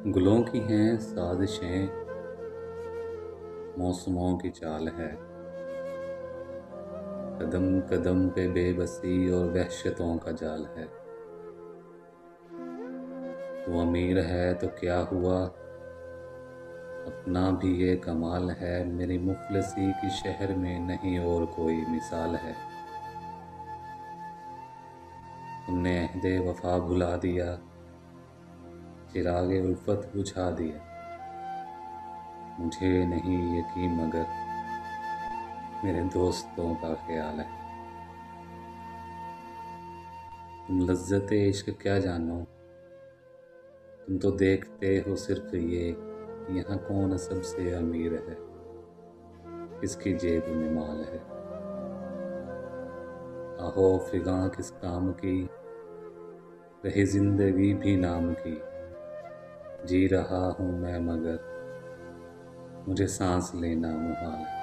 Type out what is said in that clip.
गुलों की हैं साजिशें, मौसमों की चाल है। कदम कदम पे बेबसी और वहशतों का जाल है। तू अमीर है तो क्या हुआ, अपना भी ये कमाल है। मेरी मुफलसी की शहर में नहीं और कोई मिसाल है। तुमने अहदे वफा भुला दिया, चिरागे उल्फत बुझा दिया। मुझे नहीं यकीन मगर मेरे दोस्तों का ख्याल है। तुम लज्जते इश्क क्या जानो, तुम तो देखते हो सिर्फ ये कि यहाँ कौन सबसे अमीर है, किसकी जेब में माल है। आहो फिगा किस काम की, रही जिंदगी भी नाम की। जी रहा हूँ मैं मगर मुझे सांस लेना मुहाल है।